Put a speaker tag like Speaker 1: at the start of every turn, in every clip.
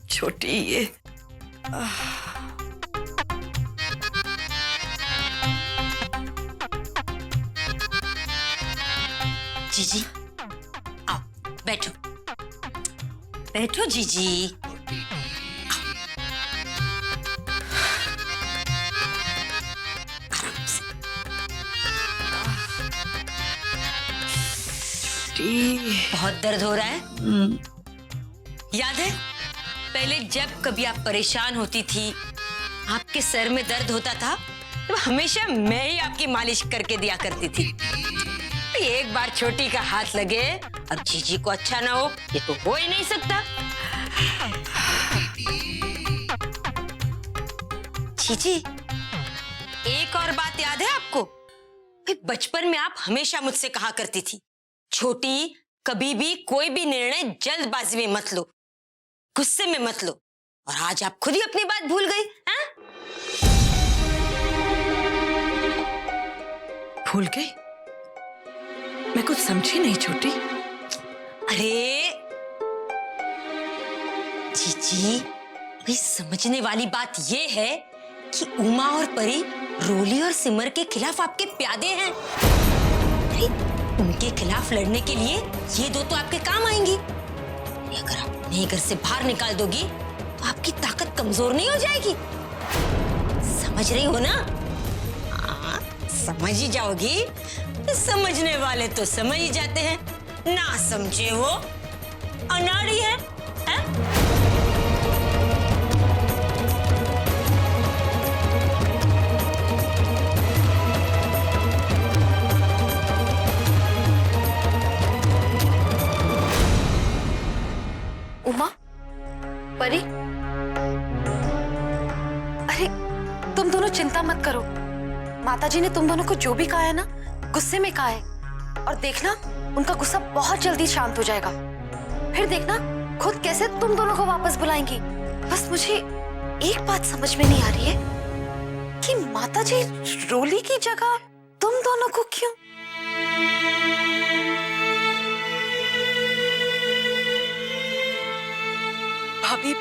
Speaker 1: छोटी ये
Speaker 2: जीजी आओ बैठो, बैठो जीजी। बहुत दर्द हो रहा है? याद है पहले जब कभी आप परेशान होती थी, आपके सर में दर्द होता था, तो हमेशा मैं ही आपकी मालिश करके दिया करती थी। एक बार छोटी का हाथ लगे अब जीजी को अच्छा ना हो, ये तो हो ही नहीं सकता। जीजी एक और बात याद है आपको? बचपन में आप हमेशा मुझसे कहा करती थी, छोटी कभी भी कोई भी निर्णय जल्दबाजी में मत लो, गुस्से में मत लो। और आज आप खुद ही अपनी बात भूल गई हैं?
Speaker 1: भूल गई? मैं कुछ समझी नहीं छोटी।
Speaker 2: अरे जीजी, भाई समझने वाली बात ये है कि उमा और परी रोली और सिमर के खिलाफ आपके प्यादे हैं। उनके खिलाफ लड़ने के लिए ये दो तो आपके काम आएंगी। अगर आप उन्हें घर से बाहर निकाल दोगी तो आपकी ताकत कमजोर नहीं हो जाएगी। समझ रही हो ना? हाँ, समझ ही जाओगी। समझने वाले तो समझ ही जाते हैं, ना समझे वो अनाड़ी है?
Speaker 3: उमा, परी, अरे तुम दोनों चिंता मत करो। माताजी ने तुम दोनों को जो भी कहा है ना, गुस्से में कहा है। और देखना उनका गुस्सा बहुत जल्दी शांत हो जाएगा। फिर देखना खुद कैसे तुम दोनों को वापस बुलाएंगी। बस मुझे एक बात समझ में नहीं आ रही है कि माताजी रोली की जगह तुम दोनों को क्यों?
Speaker 1: भाभी,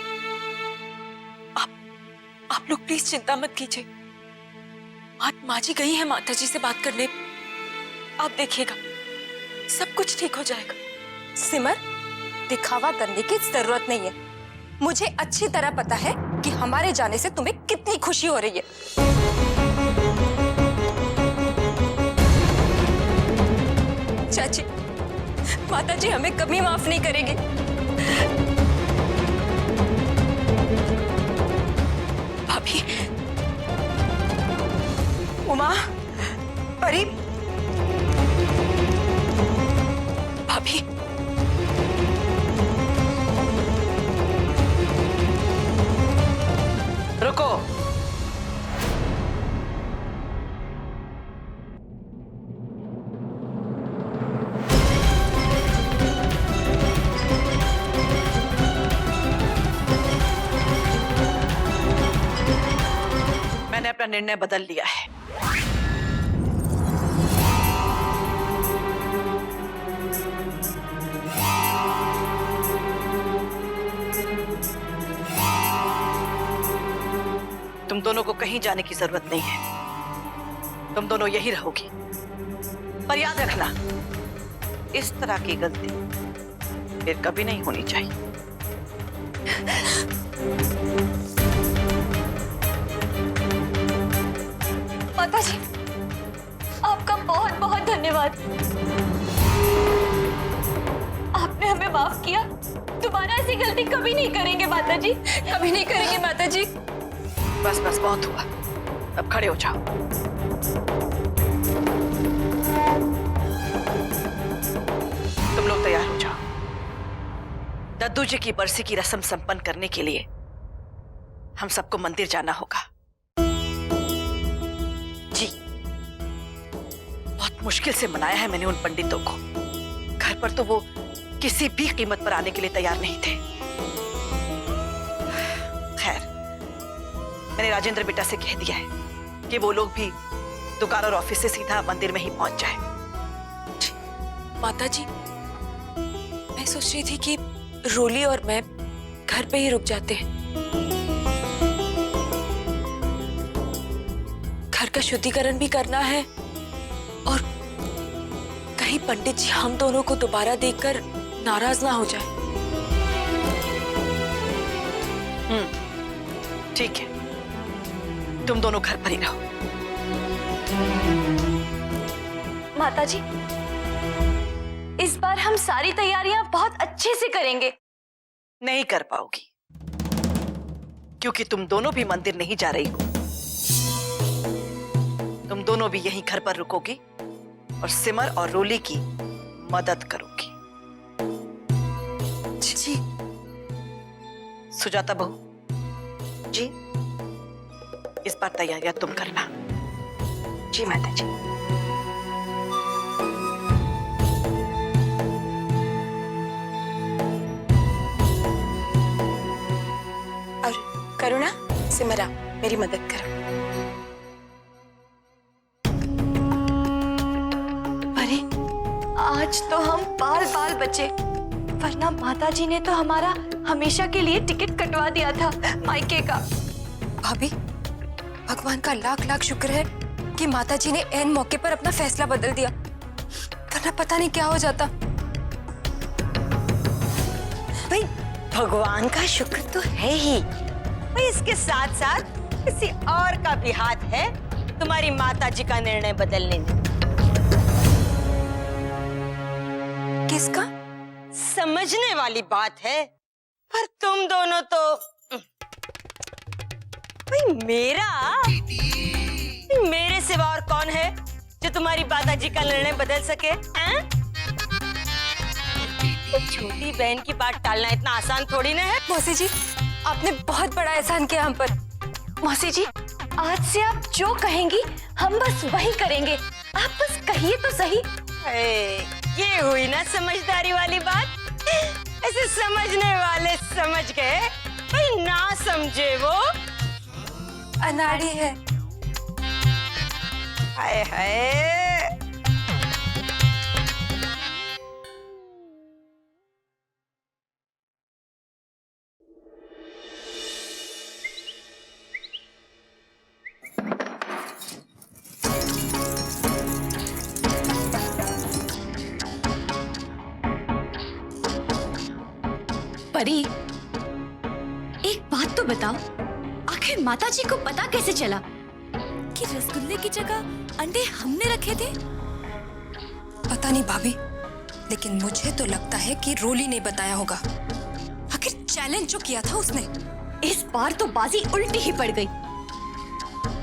Speaker 1: आप लोग प्लीज चिंता मत कीजिए। माँ जी गई है माताजी से बात करने। आप देखिएगा सब कुछ ठीक हो जाएगा।
Speaker 4: सिमर, दिखावा करने की जरूरत नहीं है। मुझे अच्छी तरह पता है कि हमारे जाने से तुम्हें कितनी खुशी हो रही है। चाची, माताजी हमें कभी माफ नहीं करेगी।
Speaker 1: भाभी, उमा, परी, भाभी, रुको। मैंने अपना निर्णय बदल लिया है। तुम दोनों को कहीं जाने की जरूरत नहीं है। तुम दोनों यही रहोगी। पर याद रखना, इस तरह की गलती फिर कभी नहीं होनी चाहिए।
Speaker 4: माताजी, आपका बहुत बहुत धन्यवाद। आपने हमें माफ किया। दोबारा ऐसी गलती कभी नहीं करेंगे माताजी, कभी नहीं करेंगे माताजी।
Speaker 1: बस बस, बहुत हुआ। अब खड़े हो जाओ। तुम लोग तैयार हो जाओ। दद्दू जी की बरसी की रस्म संपन्न करने के लिए हम सबको मंदिर जाना होगा। जी, बहुत मुश्किल से मनाया है मैंने उन पंडितों को। घर पर तो वो किसी भी कीमत पर आने के लिए तैयार नहीं थे। खैर, मैंने राजेंद्र बेटा से कह दिया है कि वो लोग भी दुकान और ऑफिस से सीधा मंदिर में ही पहुंच जाए।
Speaker 5: माताजी, मैं सोच रही थी कि
Speaker 4: रोली और मैं घर पे ही रुक जाते हैं। घर का शुद्धिकरण भी करना है और कहीं पंडित जी हम दोनों को दोबारा देखकर नाराज ना हो जाए।
Speaker 1: ठीक है, तुम दोनों घर पर ही रहो।
Speaker 3: माताजी, इस बार हम सारी तैयारियां बहुत अच्छे से करेंगे।
Speaker 1: नहीं कर पाओगी, क्योंकि तुम दोनों भी मंदिर नहीं जा रही हो। तुम दोनों भी यहीं घर पर रुकोगी और सिमर और रोली की मदद करोगी।
Speaker 3: जी।
Speaker 1: सुजाता बहू
Speaker 3: जी।
Speaker 1: इस बार तैयारियां तुम करना।
Speaker 3: जी माताजी।
Speaker 4: और करुणा, सिमरा, मेरी मदद करो।
Speaker 3: अरे आज तो हम बाल बाल बचे, वरना माताजी ने तो हमारा हमेशा के लिए टिकट कटवा दिया था मायके का।
Speaker 4: भाभी, भगवान का लाख लाख शुक्र है कि माताजी ने ऐन मौके पर अपना फैसला बदल दिया, वरना पता नहीं क्या हो जाता।
Speaker 2: भाई भगवान का शुक्र तो है ही, भाई इसके साथ साथ किसी और का भी हाथ है तुम्हारी माताजी का निर्णय बदलने में।
Speaker 4: किसका?
Speaker 2: समझने वाली बात है, पर तुम दोनों तो भाई मेरे सिवा और कौन है जो तुम्हारी माताजी का निर्णय बदल सके? छोटी बहन की बात टालना इतना आसान थोड़ी ना है।
Speaker 4: मौसी जी, आपने बहुत बड़ा एहसान किया हम पर।
Speaker 3: मौसी जी, आज से आप जो कहेंगी हम बस वही करेंगे। आप बस कहिए तो सही।
Speaker 2: ये हुई ना समझदारी वाली बात। ऐसे समझने वाले समझ गए, भाई ना समझे वो
Speaker 4: अनाड़ी है।
Speaker 2: हाय हाय।
Speaker 3: परी, एक बात तो बताओ, आखिर माताजी को पता कैसे चला कि रसगुल्ले की जगह अंडे हमने रखे थे?
Speaker 4: पता नहीं भाभी, लेकिन मुझे तो लगता है कि रोली ने बताया होगा। आखिर चैलेंज जो किया था उसने।
Speaker 3: इस बार तो बाजी उल्टी ही पड़ गई,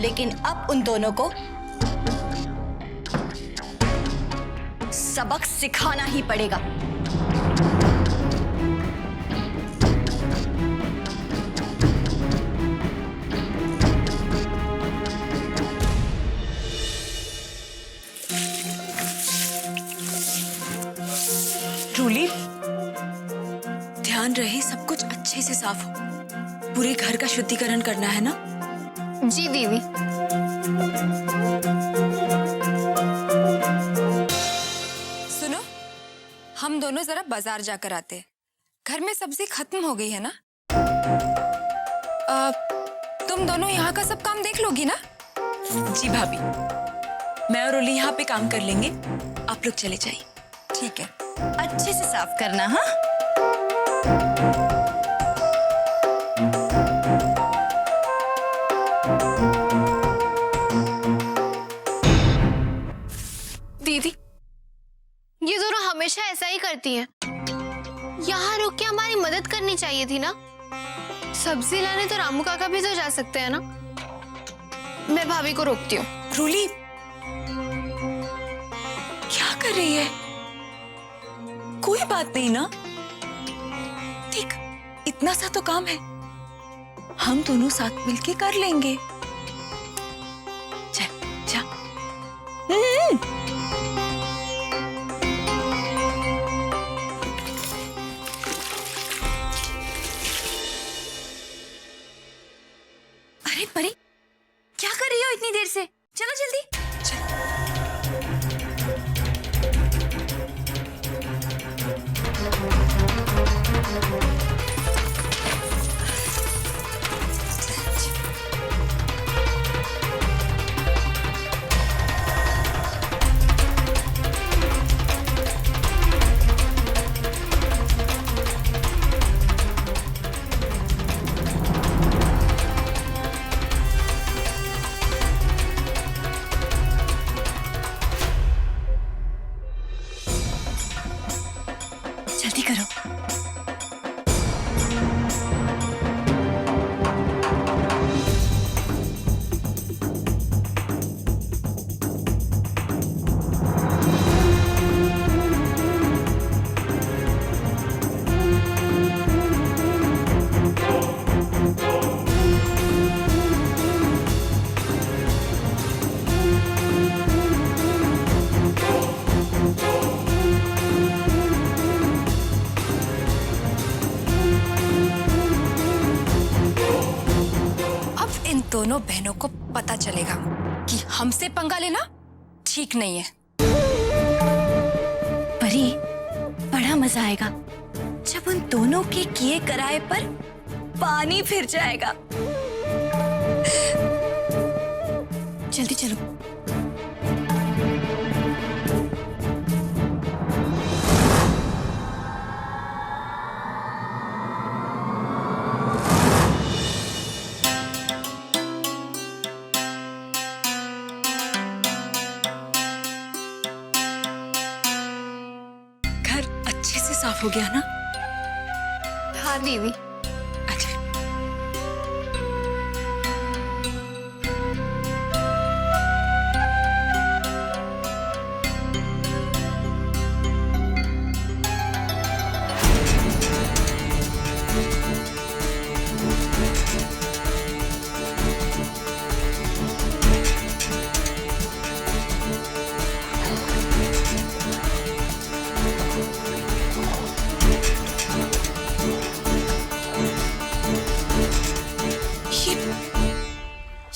Speaker 3: लेकिन अब उन दोनों को सबक सिखाना ही पड़ेगा।
Speaker 4: रोली, ध्यान रहे सब कुछ अच्छे से साफ हो। पूरे घर का शुद्धिकरण करना है ना?
Speaker 3: जी दीदी।
Speaker 4: सुनो, हम दोनों जरा बाजार जाकर आते हैं। घर में सब्जी खत्म हो गई है ना? तुम दोनों यहाँ का सब काम देख लोगी ना?
Speaker 5: जी भाभी, मैं और रोली यहाँ पे काम कर लेंगे, आप लोग चले जाइए।
Speaker 4: ठीक है।
Speaker 3: अच्छे से साफ करना। हाँ,
Speaker 6: दीदी, ये दोनों हमेशा ऐसा ही करती हैं। यहाँ रुक के हमारी मदद करनी चाहिए थी ना। सब्जी लाने तो रामू काका भी तो जा सकते हैं ना। मैं भाभी को रोकती हूँ।
Speaker 5: रोली, क्या कर रही है? कोई बात नहीं ना, ठीक, इतना सा तो काम है, हम दोनों साथ मिलके कर लेंगे। चल जा।
Speaker 3: अरे परी, क्या कर रही हो इतनी देर से? चलो जल्दी।
Speaker 5: चल। करो।
Speaker 4: दोनों बहनों को पता चलेगा कि हमसे पंगा लेना ठीक नहीं है।
Speaker 5: परी, बड़ा मजा आएगा जब उन दोनों के किए कराए पर पानी फिर जाएगा। जल्दी चलो। अच्छे से साफ हो गया ना?
Speaker 6: हाँ दीदी।
Speaker 5: अच्छा।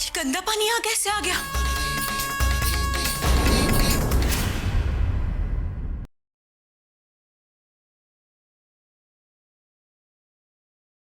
Speaker 5: ये गंदा पानी यहाँ कैसे आ गया?